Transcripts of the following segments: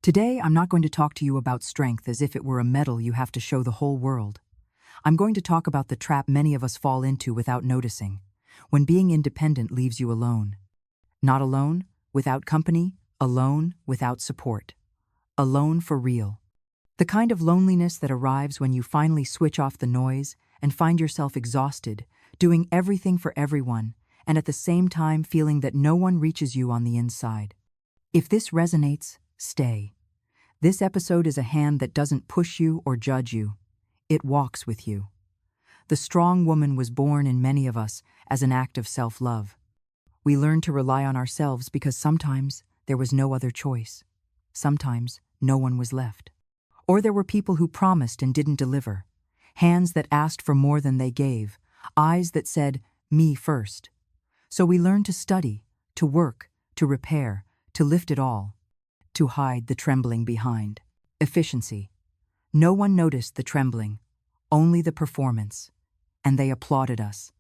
Today, I'm not going to talk to you about strength as if it were a medal you have to show the whole world. I'm going to talk about the trap many of us fall into without noticing, when being independent leaves you alone. Not alone, without company, alone, without support. Alone for real. The kind of loneliness that arrives when you finally switch off the noise and find yourself exhausted, doing everything for everyone, and at the same time feeling that no one reaches you on the inside. If this resonates, stay. This episode is a hand that doesn't push you or judge you. It walks with you. The strong woman was born in many of us as an act of self-love. We learned to rely on ourselves because sometimes there was no other choice. Sometimes no one was left. Or there were people who promised and didn't deliver. Hands that asked for more than they gave. Eyes that said, "Me first." So we learned to study, to work, to repair, to lift it all. To hide the trembling behind. Efficiency. No one noticed the trembling, only the performance. And they applauded us.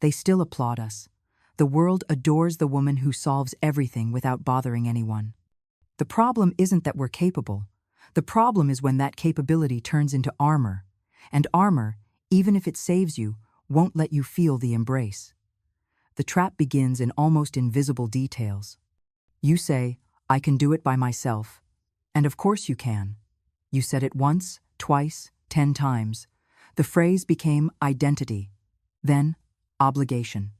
They still applaud us. The world adores the woman who solves everything without bothering anyone. The problem isn't that we're capable. The problem is when that capability turns into armor. And armor, even if it saves you, won't let you feel the embrace. The trap begins in almost invisible details. You say, "I can do it by myself." And of course you can. You said it once, twice, 10 times. The phrase became identity. Then, obligation.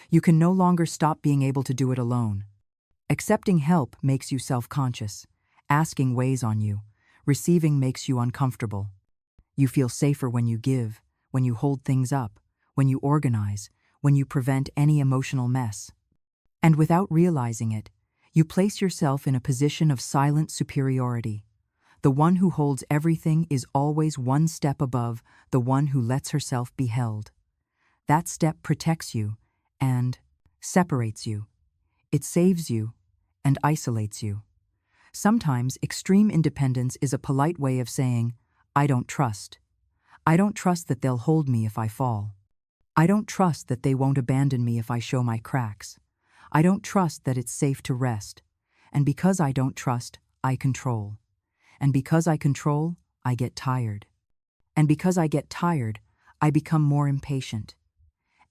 You can no longer stop being able to do it alone. Accepting help makes you self-conscious. Asking weighs on you. Receiving makes you uncomfortable. You feel safer when you give, when you hold things up, when you organize, when you prevent any emotional mess. And without realizing it, you place yourself in a position of silent superiority. The one who holds everything is always one step above the one who lets herself be held. That step protects you and separates you. It saves you and isolates you. Sometimes extreme independence is a polite way of saying, "I don't trust. I don't trust that they'll hold me if I fall. I don't trust that they won't abandon me if I show my cracks. I don't trust that it's safe to rest. And because I don't trust, I control. And because I control, I get tired. And because I get tired, I become more impatient.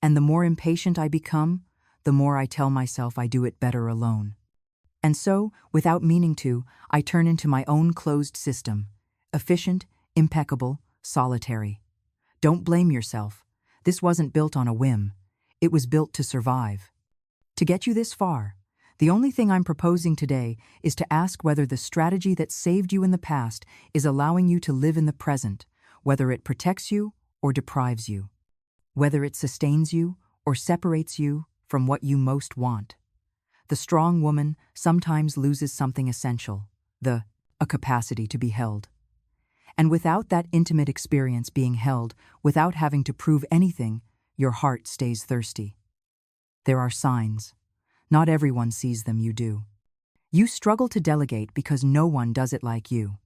And the more impatient I become, the more I tell myself I do it better alone. And so, without meaning to, I turn into my own closed system. Efficient, impeccable, solitary. Don't blame yourself. This wasn't built on a whim. It was built to survive. To get you this far, the only thing I'm proposing today is to ask whether the strategy that saved you in the past is allowing you to live in the present, whether it protects you or deprives you, whether it sustains you or separates you from what you most want. The strong woman sometimes loses something essential, a capacity to be held. And without that intimate experience being held, without having to prove anything, your heart stays thirsty. There are signs. Not everyone sees them, you do. You struggle to delegate because no one does it like you.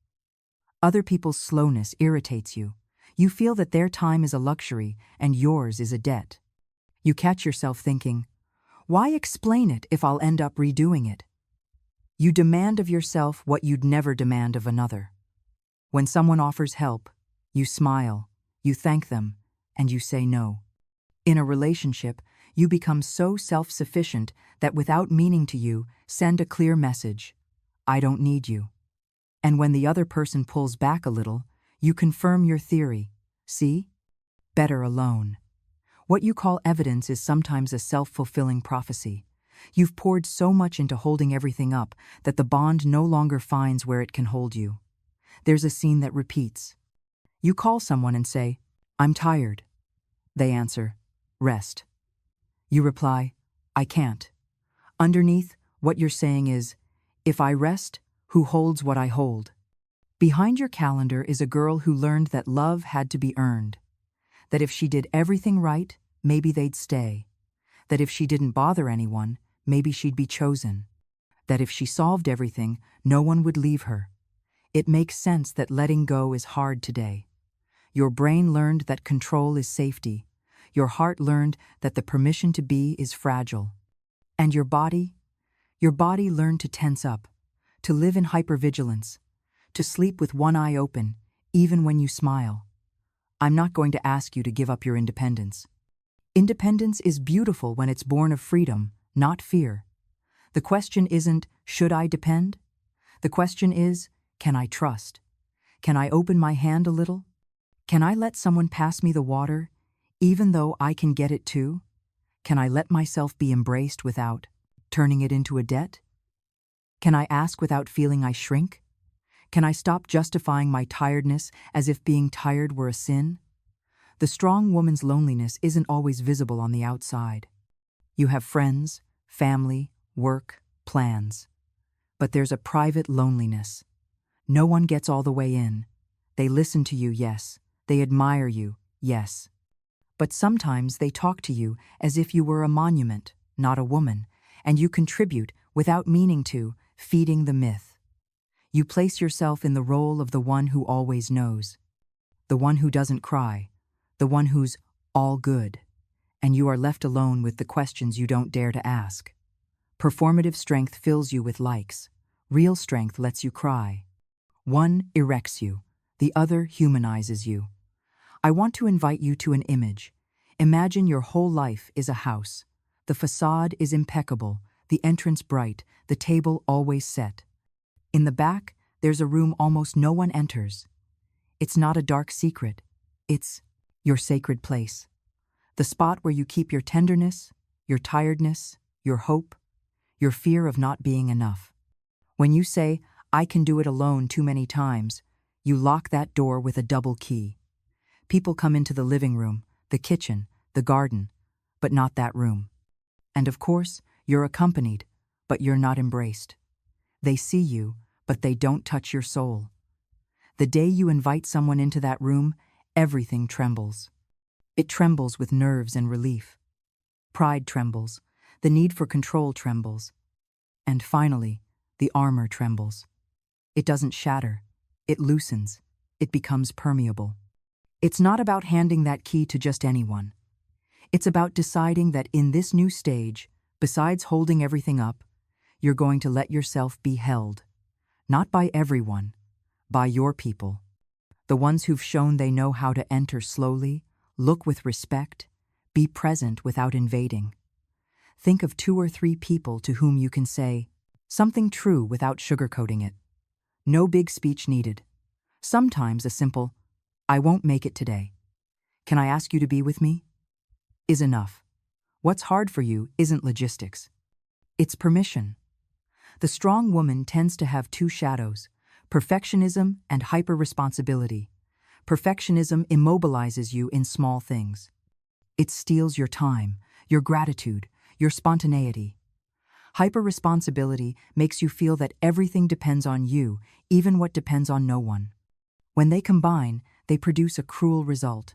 Other people's slowness irritates you. You feel that their time is a luxury and yours is a debt. You catch yourself thinking, why explain it if I'll end up redoing it? You demand of yourself what you'd never demand of another. When someone offers help, you smile, you thank them, and you say no. In a relationship, you become so self-sufficient that without meaning to you, send a clear message, "I don't need you." And when the other person pulls back a little, you confirm your theory, "See? Better alone." What you call evidence is sometimes a self-fulfilling prophecy. You've poured so much into holding everything up that the bond no longer finds where it can hold you. There's a scene that repeats. You call someone and say, "I'm tired." They answer, "Rest." You reply, "I can't." Underneath, what you're saying is, "If I rest, who holds what I hold?" Behind your calendar is a girl who learned that love had to be earned. That if she did everything right, maybe they'd stay. That if she didn't bother anyone, maybe she'd be chosen. That if she solved everything, no one would leave her. It makes sense that letting go is hard today. Your brain learned that control is safety. Your heart learned that the permission to be is fragile. And your body learned to tense up, to live in hypervigilance, to sleep with one eye open, even when you smile. I'm not going to ask you to give up your independence. Independence is beautiful when it's born of freedom, not fear. The question isn't, should I depend? The question is, can I trust? Can I open my hand a little? Can I let someone pass me the water, even though I can get it too? Can I let myself be embraced without turning it into a debt? Can I ask without feeling I shrink? Can I stop justifying my tiredness as if being tired were a sin? The strong woman's loneliness isn't always visible on the outside. You have friends, family, work, plans. But there's a private loneliness. No one gets all the way in. They listen to you, yes. They admire you, yes. But sometimes they talk to you as if you were a monument, not a woman, and you contribute without meaning to, feeding the myth. You place yourself in the role of the one who always knows, the one who doesn't cry, the one who's all good, and you are left alone with the questions you don't dare to ask. Performative strength fills you with likes. Real strength lets you cry. One erects you, the other humanizes you. I want to invite you to an image. Imagine your whole life is a house. The facade is impeccable, the entrance bright, the table always set. In the back, there's a room almost no one enters. It's not a dark secret. It's your sacred place. The spot where you keep your tenderness, your tiredness, your hope, your fear of not being enough. When you say, I can do it alone too many times, you lock that door with a double key. People come into the living room, the kitchen, the garden, but not that room. And of course, you're accompanied, but you're not embraced. They see you, but they don't touch your soul. The day you invite someone into that room, everything trembles. It trembles with nerves and relief. Pride trembles. The need for control trembles. And finally, the armor trembles. It doesn't shatter. It loosens. It becomes permeable. It's not about handing that key to just anyone. It's about deciding that in this new stage, besides holding everything up, you're going to let yourself be held. Not by everyone, by your people. The ones who've shown they know how to enter slowly, look with respect, be present without invading. Think of 2 or 3 people to whom you can say something true without sugarcoating it. No big speech needed. Sometimes a simple, I won't make it today. Can I ask you to be with me? Is enough. What's hard for you isn't logistics. It's permission. The strong woman tends to have 2 shadows, perfectionism and hyper-responsibility. Perfectionism immobilizes you in small things. It steals your time, your gratitude, your spontaneity. Hyper-responsibility makes you feel that everything depends on you, even what depends on no one. When they combine, they produce a cruel result.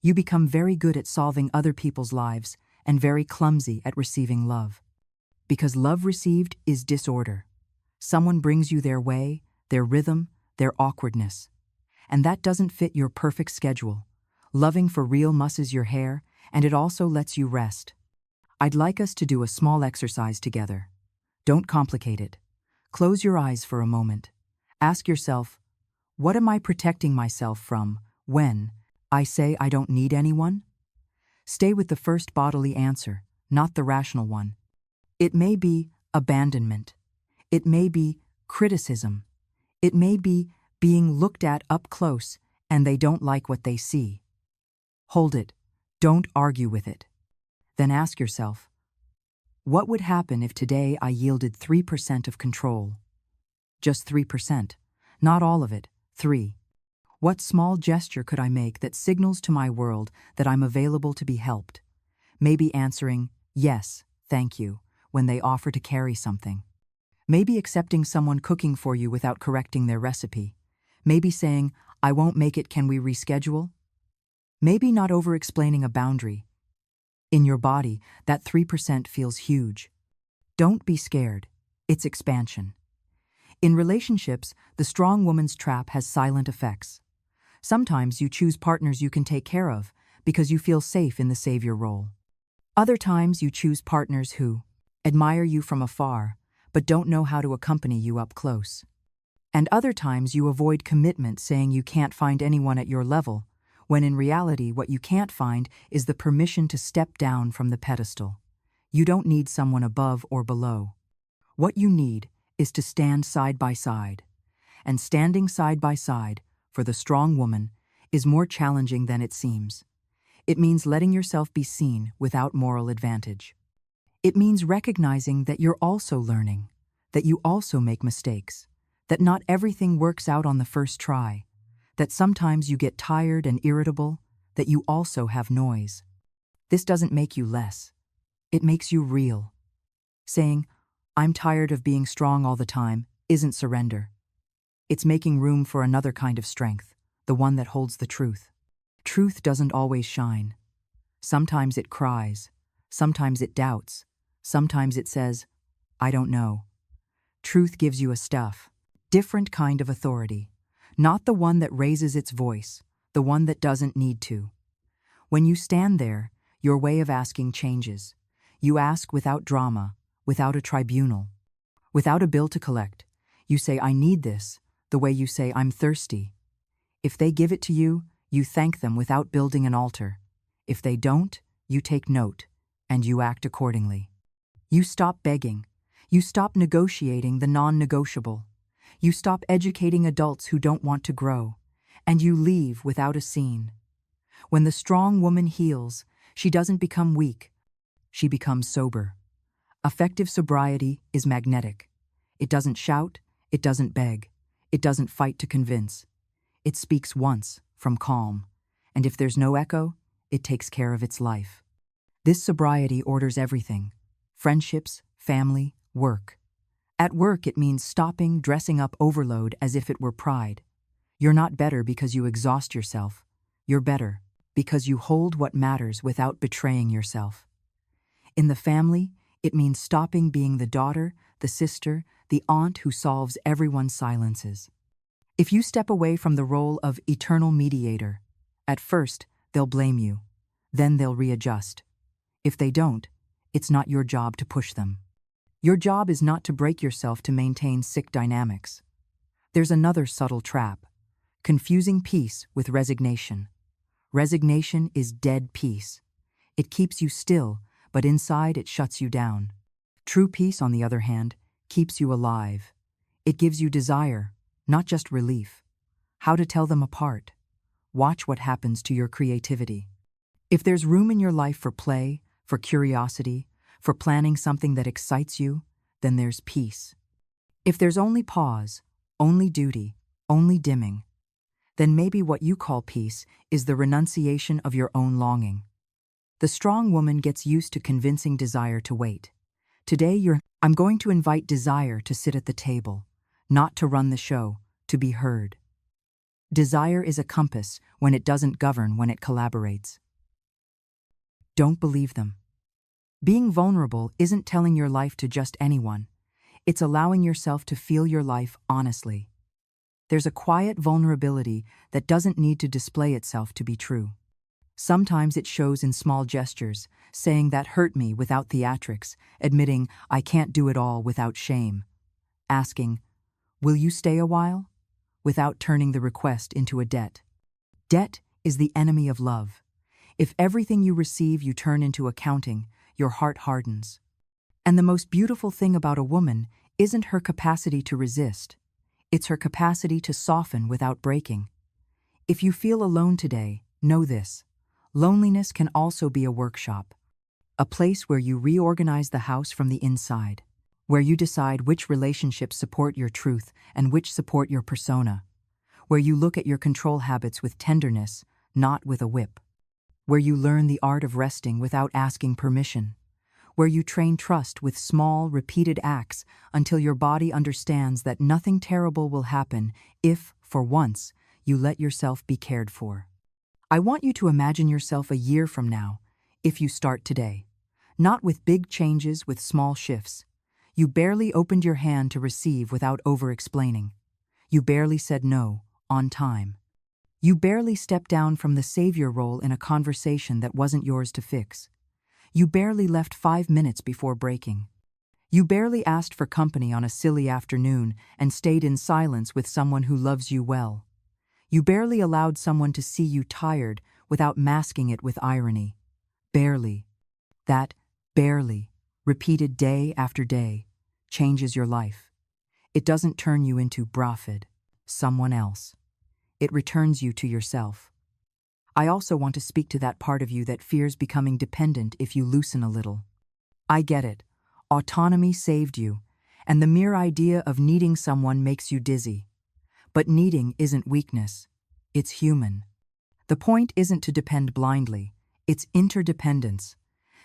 You become very good at solving other people's lives and very clumsy at receiving love. Because love received is disorder. Someone brings you their way, their rhythm, their awkwardness. And that doesn't fit your perfect schedule. Loving for real musses your hair, and it also lets you rest. I'd like us to do a small exercise together. Don't complicate it. Close your eyes for a moment. Ask yourself, what am I protecting myself from when I say I don't need anyone? Stay with the first bodily answer, not the rational one. It may be abandonment. It may be criticism. It may be being looked at up close and they don't like what they see. Hold it. Don't argue with it. Then ask yourself, what would happen if today I yielded 3% of control? Just 3%, not all of it, 3. What small gesture could I make that signals to my world that I'm available to be helped? Maybe answering, yes, thank you, when they offer to carry something. Maybe accepting someone cooking for you without correcting their recipe. Maybe saying, I won't make it, can we reschedule? Maybe not over-explaining a boundary. In your body, that 3% feels huge. Don't be scared. It's expansion. In relationships, the strong woman's trap has silent effects. Sometimes you choose partners you can take care of because you feel safe in the savior role. Other times you choose partners who admire you from afar but don't know how to accompany you up close. And other times you avoid commitment saying you can't find anyone at your level, when in reality what you can't find is the permission to step down from the pedestal. You don't need someone above or below. What you need is to stand side by side. And standing side by side, for the strong woman, is more challenging than it seems. It means letting yourself be seen without moral advantage. It means recognizing that you're also learning, that you also make mistakes, that not everything works out on the first try, that sometimes you get tired and irritable, that you also have noise. This doesn't make you less. It makes you real. Saying, "I'm tired of being strong all the time," isn't surrender. It's making room for another kind of strength, the one that holds the truth. Truth doesn't always shine. Sometimes it cries, sometimes it doubts, sometimes it says, "I don't know." Truth gives you a different kind of authority, not the one that raises its voice, the one that doesn't need to. When you stand there, your way of asking changes. You ask without drama, without a tribunal, without a bill to collect. You say, "I need this," the way you say, "I'm thirsty." If they give it to you, you thank them without building an altar. If they don't, you take note, and you act accordingly. You stop begging. You stop negotiating the non-negotiable. You stop educating adults who don't want to grow, and you leave without a scene. When the strong woman heals, she doesn't become weak. She becomes sober. Effective sobriety is magnetic. It doesn't shout, it doesn't beg, it doesn't fight to convince. It speaks once, from calm, and if there's no echo, it takes care of its life. This sobriety orders everything: friendships, family, work. At work, it means stopping dressing up overload as if it were pride. You're not better because you exhaust yourself. You're better because you hold what matters without betraying yourself. In the family, it means stopping being the daughter, the sister, the aunt who solves everyone's silences. If you step away from the role of eternal mediator, at first, they'll blame you. Then they'll readjust. If they don't, it's not your job to push them. Your job is not to break yourself to maintain sick dynamics. There's another subtle trap: confusing peace with resignation. Resignation is dead peace. It keeps you still, but inside it shuts you down. True peace, on the other hand, keeps you alive. It gives you desire, not just relief. How to tell them apart? Watch what happens to your creativity. If there's room in your life for play, for curiosity, for planning something that excites you, then there's peace. If there's only pause, only duty, only dimming, then maybe what you call peace is the renunciation of your own longing. The strong woman gets used to convincing desire to wait. Today I'm going to invite desire to sit at the table, not to run the show, to be heard. Desire is a compass when it doesn't govern, when it collaborates. Don't believe them. Being vulnerable isn't telling your life to just anyone. It's allowing yourself to feel your life honestly. There's a quiet vulnerability that doesn't need to display itself to be true. Sometimes it shows in small gestures, saying "that hurt me" without theatrics, admitting "I can't do it all" without shame, asking, "Will you stay a while?" without turning the request into a debt. Debt is the enemy of love. If everything you receive you turn into accounting, your heart hardens. And the most beautiful thing about a woman isn't her capacity to resist. It's her capacity to soften without breaking. If you feel alone today, know this: loneliness can also be a workshop, a place where you reorganize the house from the inside, where you decide which relationships support your truth and which support your persona, where you look at your control habits with tenderness, not with a whip, where you learn the art of resting without asking permission, where you train trust with small, repeated acts until your body understands that nothing terrible will happen if, for once, you let yourself be cared for. I want you to imagine yourself a year from now, if you start today. Not with big changes, with small shifts. You barely opened your hand to receive without over-explaining. You barely said no, on time. You barely stepped down from the savior role in a conversation that wasn't yours to fix. You barely left 5 minutes before breaking. You barely asked for company on a silly afternoon and stayed in silence with someone who loves you well. You barely allowed someone to see you tired without masking it with irony. Barely. That barely, repeated day after day, changes your life. It doesn't turn you into Brafid, someone else. It returns you to yourself. I also want to speak to that part of you that fears becoming dependent if you loosen a little. I get it. Autonomy saved you, and the mere idea of needing someone makes you dizzy. But needing isn't weakness. It's human. The point isn't to depend blindly. It's interdependence.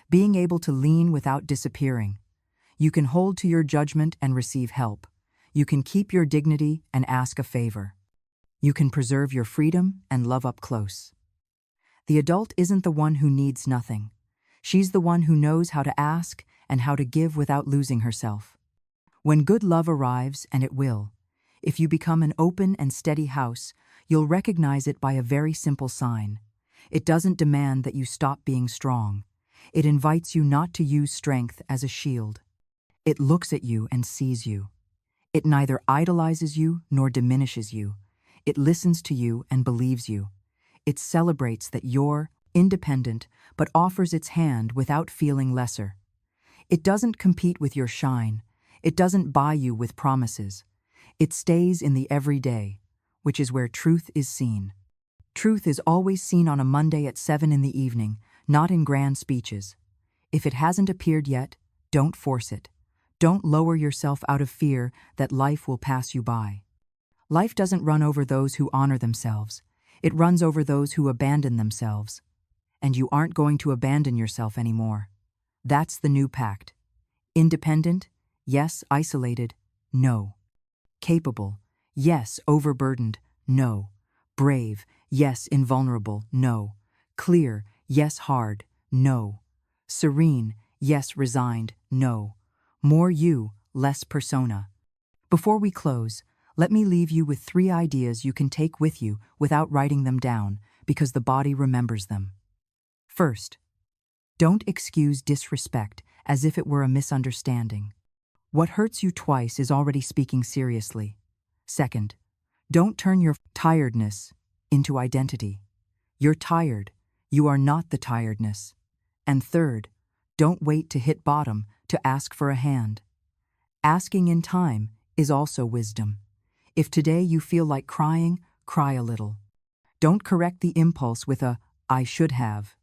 Being able to lean without disappearing. You can hold to your judgment and receive help. You can keep your dignity and ask a favor. You can preserve your freedom and love up close. The adult isn't the one who needs nothing. She's the one who knows how to ask and how to give without losing herself. When good love arrives, and it will, if you become an open and steady house, you'll recognize it by a very simple sign. It doesn't demand that you stop being strong. It invites you not to use strength as a shield. It looks at you and sees you. It neither idolizes you nor diminishes you. It listens to you and believes you. It celebrates that you're independent, but offers its hand without feeling lesser. It doesn't compete with your shine. It doesn't buy you with promises. It stays in the everyday, which is where truth is seen. Truth is always seen on a Monday at 7 in the evening, not in grand speeches. If it hasn't appeared yet, don't force it. Don't lower yourself out of fear that life will pass you by. Life doesn't run over those who honor themselves. It runs over those who abandon themselves. And you aren't going to abandon yourself anymore. That's the new pact. Independent? Yes. Isolated? No. Capable? Yes. Overburdened? No. Brave? Yes. Invulnerable? No. Clear? Yes. Hard? No. Serene? Yes. Resigned? No. More you, less persona. Before we close, let me leave you with 3 ideas you can take with you without writing them down, because the body remembers them. First, don't excuse disrespect as if it were a misunderstanding. What hurts you twice is already speaking seriously. Second, don't turn your tiredness into identity. You're tired. You are not the tiredness. And third, don't wait to hit bottom to ask for a hand. Asking in time is also wisdom. If today you feel like crying, cry a little. Don't correct the impulse with a "I should have."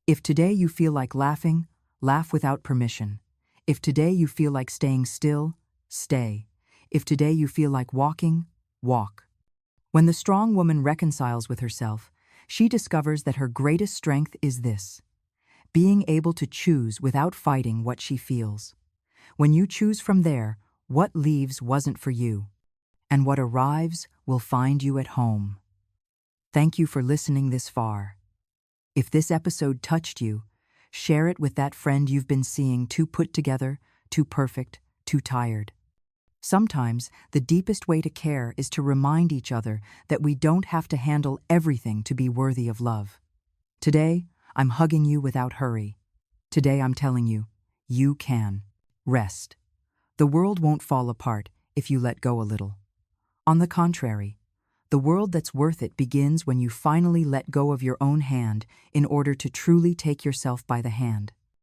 If today you feel like laughing, laugh without permission. If today you feel like staying still, stay. If today you feel like walking, walk. When the strong woman reconciles with herself, she discovers that her greatest strength is this: being able to choose without fighting what she feels. When you choose from there, what leaves wasn't for you, and what arrives will find you at home. Thank you for listening this far. If this episode touched you, share it with that friend you've been seeing too put together, too perfect, too tired. Sometimes the deepest way to care is to remind each other that we don't have to handle everything to be worthy of love. Today, I'm hugging you without hurry. Today I'm telling you, you can. Rest. The world won't fall apart if you let go a little. On the contrary, the world that's worth it begins when you finally let go of your own hand in order to truly take yourself by the hand.